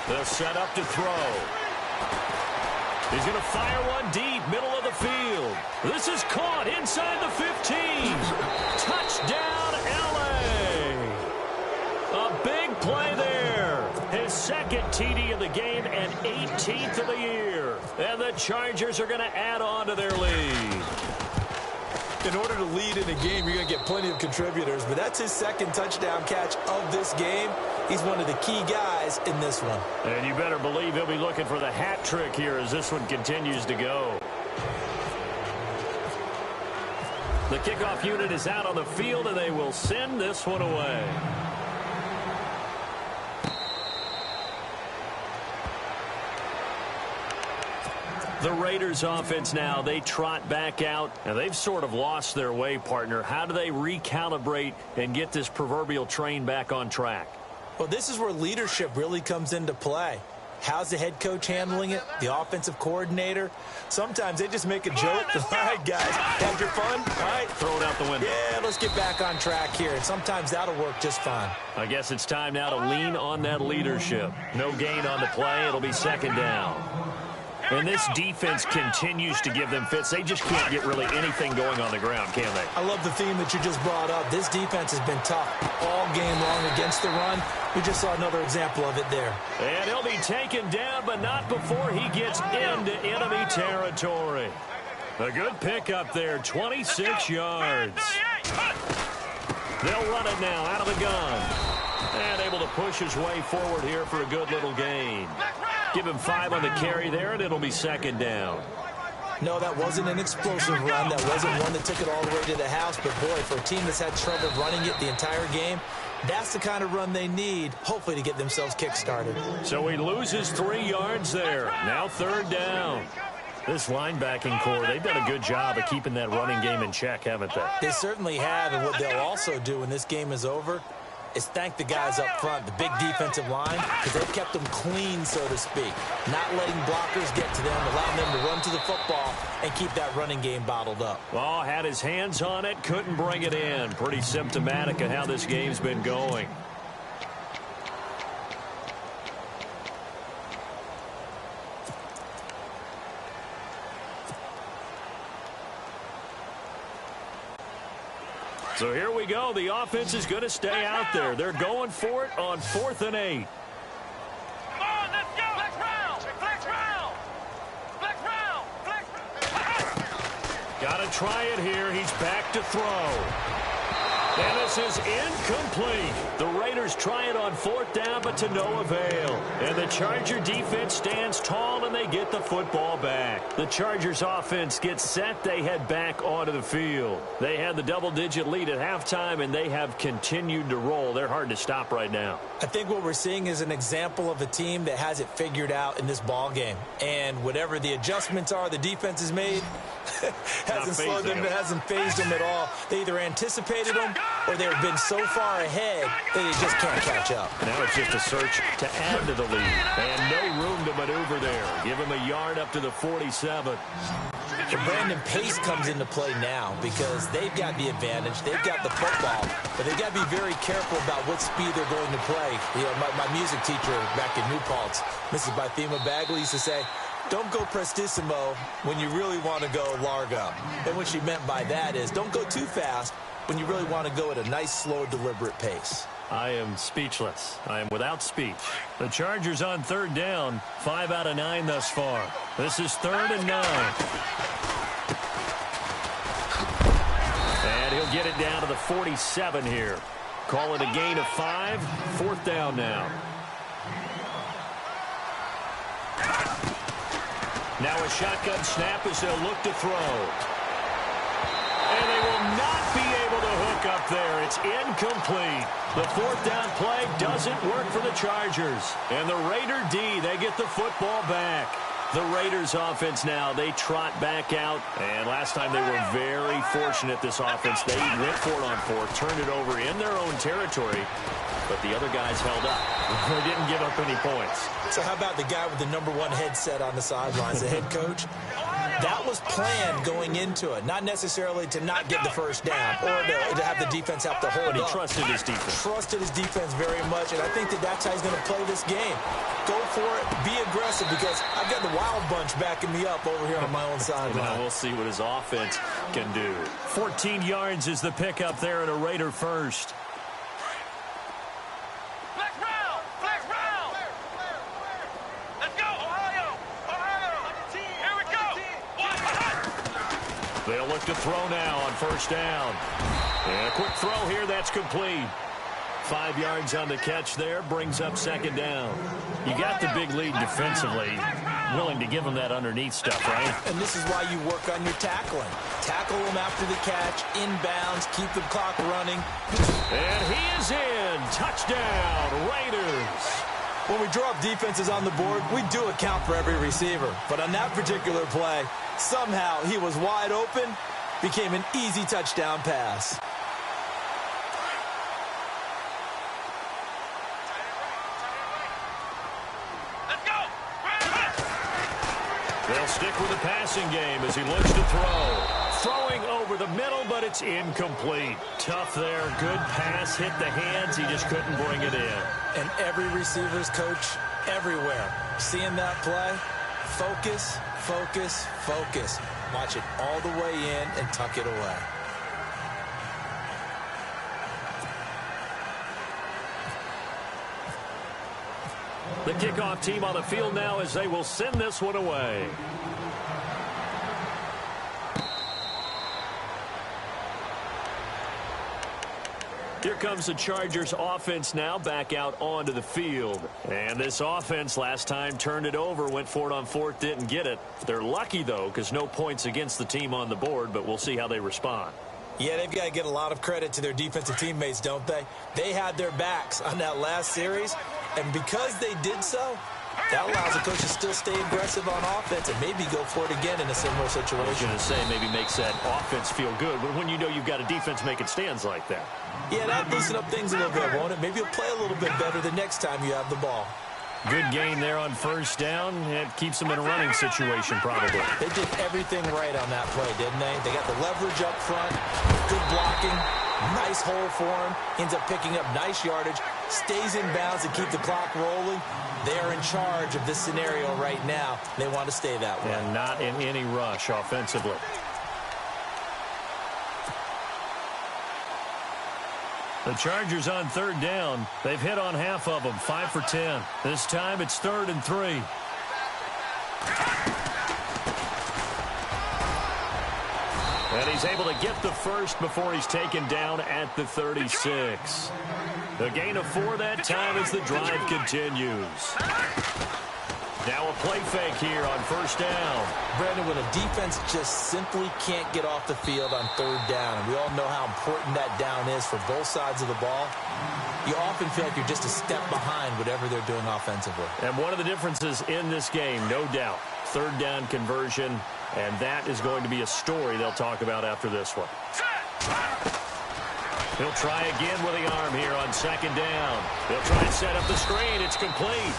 They'll set up to throw. He's going to fire one deep, middle of the field. This is caught inside the 15. Touchdown, L.A. A big play there. His 2nd TD of the game and 18th of the year. And the Chargers are going to add on to their lead. In order to lead in a game, you're going to get plenty of contributors, but that's his 2nd touchdown catch of this game. He's one of the key guys in this one. And you better believe he'll be looking for the hat trick here as this one continues to go. The kickoff unit is out on the field, and they will send this one away. The Raiders offense now, they trot back out, and they've sort of lost their way, partner. How do they recalibrate and get this proverbial train back on track? Well, this is where leadership really comes into play. How's the head coach handling it? The offensive coordinator? Sometimes they just make a joke. All right, guys, had your fun? All right. Throw it out the window. Yeah, let's get back on track here. And sometimes that'll work just fine. I guess it's time now to lean on that leadership. No gain on the play. It'll be second down. And this defense continues to give them fits. They just can't get really anything going on the ground, can they? I love the theme that you just brought up. This defense has been tough all game long against the run. We just saw another example of it there. And he'll be taken down, but not before he gets into enemy territory. A good pickup there, 26 yards. They'll run it now out of the gun. And able to push his way forward here for a good little gain. Give him 5 on the carry there, and it'll be second down. No, that wasn't an explosive run. That wasn't one that took it all the way to the house. But, boy, for a team that's had trouble running it the entire game, that's the kind of run they need, hopefully, to get themselves kick-started. So he loses 3 yards there. Now third down. This linebacking core, they've done a good job of keeping that running game in check, haven't they? They certainly have, and what they'll also do when this game is over is thank the guys up front, the big defensive line, because they've kept them clean, so to speak. Not letting blockers get to them, allowing them to run to the football and keep that running game bottled up. Oh, had his hands on it, couldn't bring it in. Pretty symptomatic of how this game's been going. So here we go. The offense is going to stay out there. They're going for it on 4th and 8. Come on, let's go. Flex round. Flex round. Flex round. Flex. Got to try it here. He's back to throw. And this is incomplete. The Raiders try it on 4th down, but to no avail. And the Charger defense stands tall, and they get the football back. The Chargers offense gets set. They head back onto the field. They had the double-digit lead at halftime, and they have continued to roll. They're hard to stop right now. I think what we're seeing is an example of a team that has it figured out in this ball game. And whatever the adjustments are the defense has made, hasn't slowed them, it hasn't phased them at all. They either anticipated them or they've been so far ahead that they just can't catch up. Now it's just a search to add to the lead. And no room to maneuver there. Give him a yard up to the 47. The Brandon Pace comes into play now because they've got the advantage. They've got the football, but they've got to be very careful about what speed they're going to play. You know, my music teacher back in New Paltz, Mrs. Bythema Bagley, used to say, don't go prestissimo when you really want to go largo. And what she meant by that is don't go too fast when you really want to go at a nice, slow, deliberate pace. I am speechless. I am without speech. The Chargers on 3rd down, 5 out of 9 thus far. This is 3rd and 9. And he'll get it down to the 47 here. Call it a gain of 5. 4th down now. Now a shotgun snap as they'll look to throw. And they will not be able to hook up there. It's incomplete. The 4th down play doesn't work for the Chargers. And the Raider D, they get the football back. The Raiders offense now, they trot back out. And last time they were very fortunate, this offense. They went for it on 4th, turned it over in their own territory. But the other guys held up. They didn't give up any points. So how about the guy with the #1 headset on the sidelines, the head coach? That was planned going into it, not necessarily to not get the first down or to have the defense have to hold up. But he trusted his defense. Trusted his defense very much, and I think that's how he's going to play this game. Go for it, be aggressive, because I've got the Wild Bunch backing me up over here on my own sideline. Now we'll see what his offense can do. 14 yards is the pickup there, and a Raider first. They'll look to throw now on 1st down. And a quick throw here, that's complete. 5 yards on the catch there, brings up 2nd down. You got the big lead defensively. Willing to give them that underneath stuff, right? And this is why you work on your tackling. Tackle them after the catch, inbounds, keep the clock running. And he is in. Touchdown, Raiders. When we draw up defenses on the board, we do account for every receiver. But on that particular play, somehow he was wide open, became an easy touchdown pass. Let's go. They'll stick with the passing game as he looks to throw. Throwing over the middle, but it's incomplete. Tough there. Good pass. Hit the hands. He just couldn't bring it in. And every receiver's coach everywhere. Seeing that play, focus, focus, focus. Watch it all the way in and tuck it away. The kickoff team on the field now as they will send this one away. Here comes the Chargers offense now back out onto the field. And this offense last time turned it over, went for it on fourth, didn't get it. They're lucky, though, because no points against the team on the board, but we'll see how they respond. Yeah, they've got to get a lot of credit to their defensive teammates, don't they? They had their backs on that last series, and because they did so, that allows the coach to still stay aggressive on offense and maybe go for it again in a similar situation. I was going to say maybe makes that offense feel good, but when you know you've got a defense making stands like that. Yeah, that'll loosen up things a little bit, won't it? Maybe you'll play a little bit better the next time you have the ball. Good gain there on first down. It keeps them in a running situation, probably. They did everything right on that play, didn't they? They got the leverage up front, good blocking, nice hole for him, ends up picking up nice yardage, stays in bounds to keep the clock rolling. They're in charge of this scenario right now. They want to stay that way. And not in any rush offensively. The Chargers on third down. They've hit on half of them, 5 for 10. This time it's 3rd and 3. And he's able to get the first before he's taken down at the 36. The gain of 4 that time as the drive continues. Now a play fake here on first down. Brandon, when a defense just simply can't get off the field on third down, and we all know how important that down is for both sides of the ball, you often feel like you're just a step behind whatever they're doing offensively. And one of the differences in this game, no doubt, third down conversion, and that is going to be a story they'll talk about after this one. He'll try again with the arm here on second down. He'll try and set up the screen. It's complete.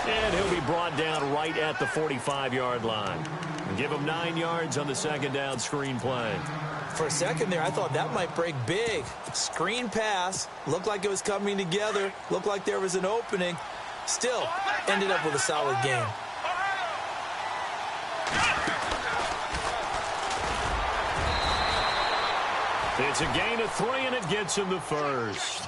And he'll be brought down right at the 45-yard line. Give him 9 yards on the second down screen play. For a second there, I thought that might break big. Screen pass. Looked like it was coming together. Looked like there was an opening. Still, ended up with a solid game. It's a gain of 3, and it gets him the first.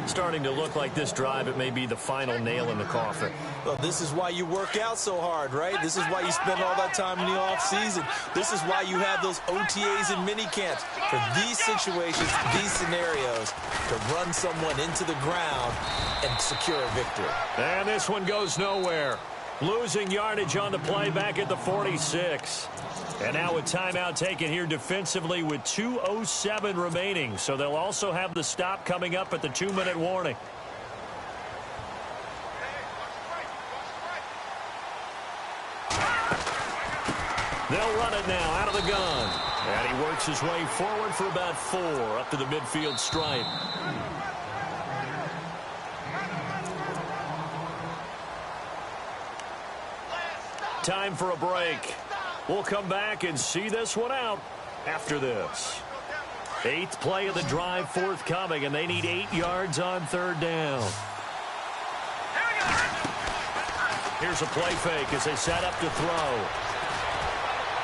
Starting to look like this drive, it may be the final nail in the coffin. Well, this is why you work out so hard, right? This is why you spend all that time in the offseason. This is why you have those OTAs and mini camps. For these situations, these scenarios, to run someone into the ground and secure a victory. And this one goes nowhere. Losing yardage on the play back at the 46. And now a timeout taken here defensively with 2:07 remaining. So they'll also have the stop coming up at the 2-minute warning. They'll run it now out of the gun. And he works his way forward for about 4 up to the midfield stripe. Time for a break. We'll come back and see this one out after this. 8th play of the drive forthcoming, and they need 8 yards on third down. Here's a play fake as they set up to throw.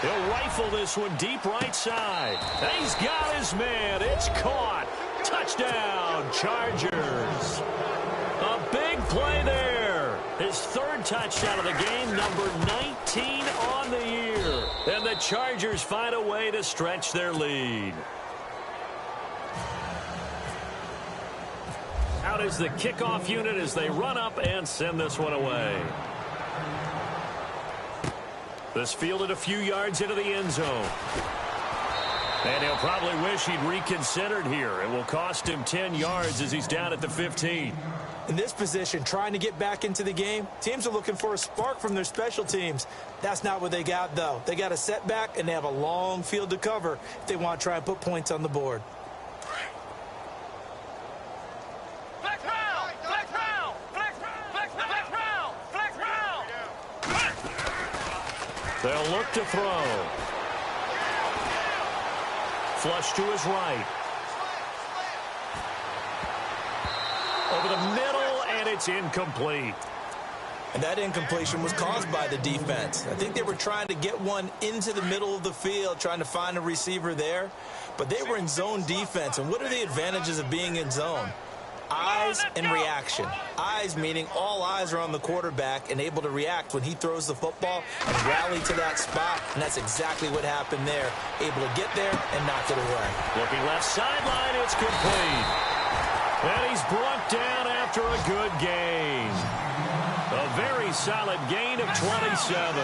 He'll rifle this one deep right side. And he's got his man. It's caught. Touchdown, Chargers. A big play there. His 3rd touchdown of the game, number 19 on the year. And the Chargers find a way to stretch their lead. Out is the kickoff unit as they run up and send this one away. This fielded a few yards into the end zone. And he'll probably wish he'd reconsidered here. It will cost him 10 yards as he's down at the 15. In this position, trying to get back into the game, teams are looking for a spark from their special teams. That's not what they got, though. They got a setback, and they have a long field to cover if they want to try and put points on the board. Flex round! Flex round! Flex round! Flex round! Flex round! They'll look to throw. Flush to his right. Over the middle, and it's incomplete. And that incompletion was caused by the defense. I think they were trying to get one into the middle of the field, trying to find a receiver there. But they were in zone defense. And what are the advantages of being in zone? Eyes and reaction. Eyes meaning all eyes are on the quarterback and able to react when he throws the football and rally to that spot. And that's exactly what happened there. Able to get there and knock it away. Looking left sideline, it's complete. And he's brought down after a good gain. A very solid gain of 27.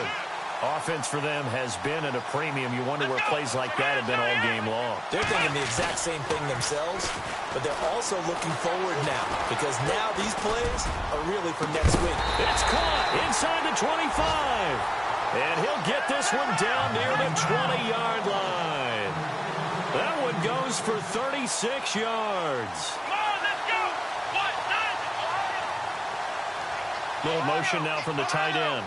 Offense for them has been at a premium. You wonder where plays like that have been all game long. They're thinking the exact same thing themselves, but they're also looking forward now because now these plays are really for next week. It's caught inside the 25. And he'll get this one down near the 20-yard line. That one goes for 36 yards. Little motion now from the tight end.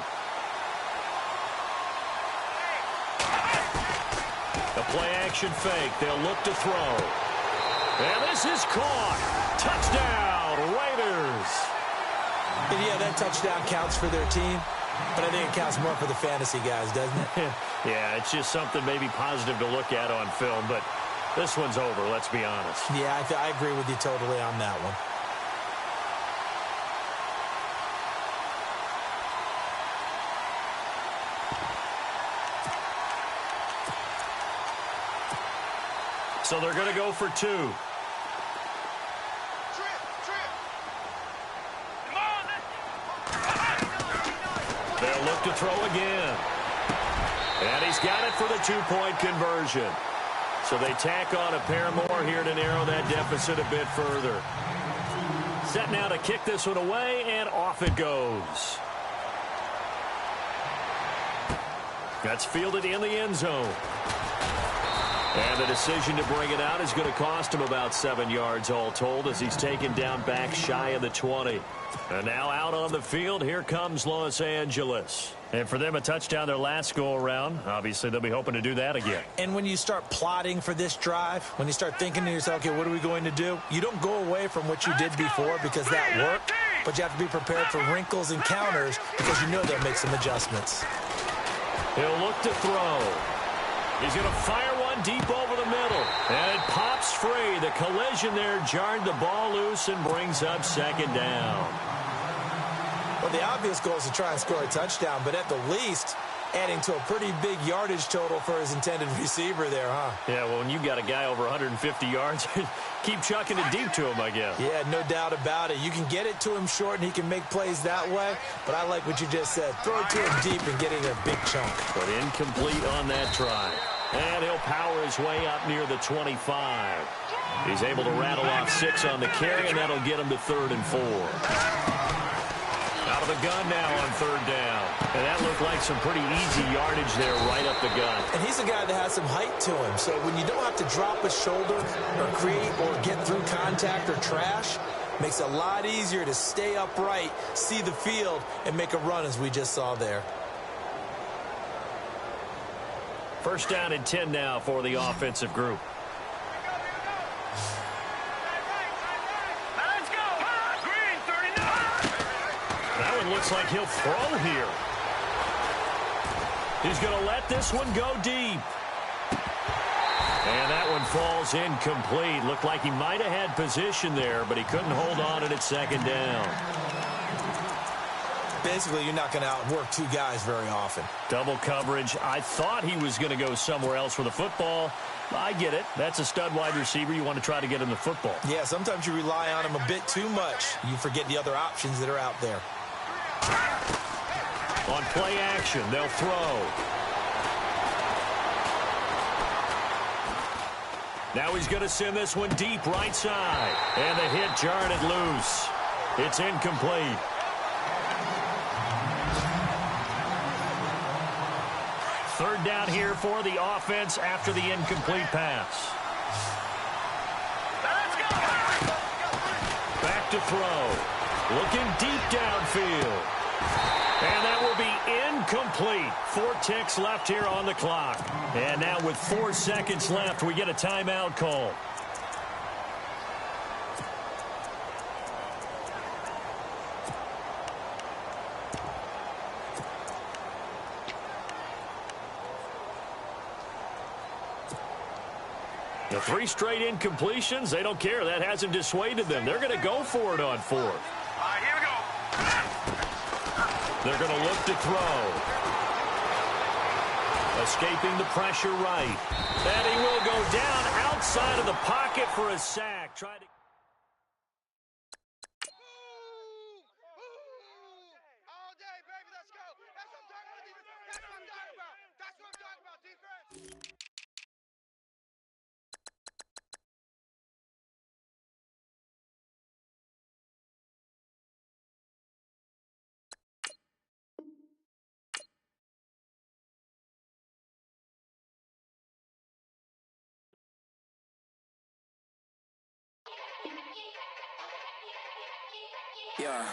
The play-action fake. They'll look to throw. And this is caught. Touchdown, Raiders. And yeah, that touchdown counts for their team, but I think it counts more for the fantasy guys, doesn't it? Yeah, it's just something maybe positive to look at on film, but this one's over, let's be honest. Yeah, I agree with you totally on that one. So they're going to go for 2. They'll look to throw again. And he's got it for the 2-point conversion. So they tack on a pair more here to narrow that deficit a bit further. Set now to kick this one away, and off it goes. That's fielded in the end zone. And the decision to bring it out is going to cost him about 7 yards all told as he's taken down back shy of the 20. And now out on the field, here comes Los Angeles. And for them, a touchdown their last go-around. Obviously, they'll be hoping to do that again. And when you start plotting for this drive, when you start thinking to yourself, okay, what are we going to do? You don't go away from what you did before because that worked, but you have to be prepared for wrinkles and counters because you know they'll make some adjustments. He'll look to throw. He's going to fire one deep over the middle. And it pops free. The collision there jarred the ball loose and brings up second down. Well, the obvious goal is to try and score a touchdown, but at the least, adding to a pretty big yardage total for his intended receiver there, huh? Yeah, well, when you've got a guy over 150 yards, keep chucking it deep to him, I guess. Yeah, no doubt about it. You can get it to him short, and he can make plays that way, but I like what you just said. Throw it to him deep and get it in a big chunk. But incomplete on that try. And he'll power his way up near the 25. He's able to rattle off 6 on the carry, and that'll get him to 3rd and 4. Out of the gun now on 3rd down. And that looked like some pretty easy yardage there right up the gun. And he's a guy that has some height to him. So when you don't have to drop a shoulder or create or get through contact or trash, makes it a lot easier to stay upright, see the field, and make a run as we just saw there. First down and 10 now for the offensive group. Let's go! Green 39! That one looks like he'll throw here. He's going to let this one go deep. And that one falls incomplete. Looked like he might have had position there, but he couldn't hold on at 2nd down. Basically, you're not going to outwork 2 guys very often. Double coverage. I thought he was going to go somewhere else with the football. I get it. That's a stud wide receiver. You want to try to get him the football. Yeah, sometimes you rely on him a bit too much. You forget the other options that are out there. On play action, they'll throw. Now he's going to send this one deep right side. And the hit jarred it loose. It's incomplete. Third down here for the offense after the incomplete pass. Back to throw. Looking deep downfield. And that will be incomplete. 4 ticks left here on the clock. And now with 4 seconds left, we get a timeout call. The 3 straight incompletions, they don't care. That hasn't dissuaded them. They're going to go for it on 4th. All right, here we go. They're going to look to throw. Escaping the pressure right. And he will go down outside of the pocket for a sack. Trying to... All day, baby, let's go. That's what I'm talking about, defense. That's what I'm talking about. That's what I'm talking about, defense. Yeah.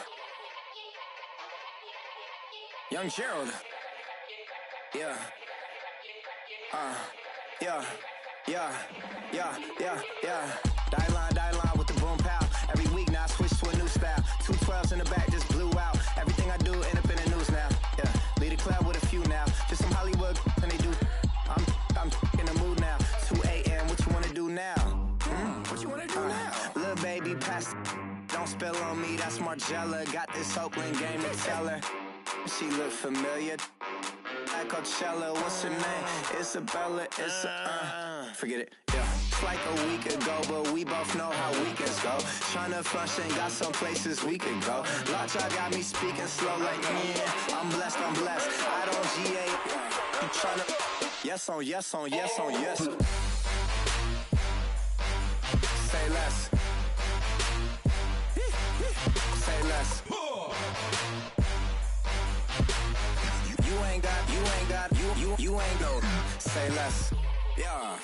Young Gerald. Yeah. Yeah. Die line with the boom pow. Every week now I switch to a new style. 2 12s in the back just blew out. Everything I do end up in the news now. Yeah. Lead a club with a few now. Just some Hollywood and they do. I'm in the mood now. 2 a.m. What you wanna do now? What you wanna do now? Little baby pass. Don't spill on me, that's Margella. Got this Oakland game to tell her. She look familiar. Like Coachella, what's her name? Isabella, forget it, yeah. It's like a week ago, but we both know how weekends go. Tryna function, got some places we could go. Lockjaw got me speaking slow like, yeah, I'm blessed. I don't GA. You tryna, yes on yes. Say less. Say less. You ain't got, you ain't go. Say less. Yeah.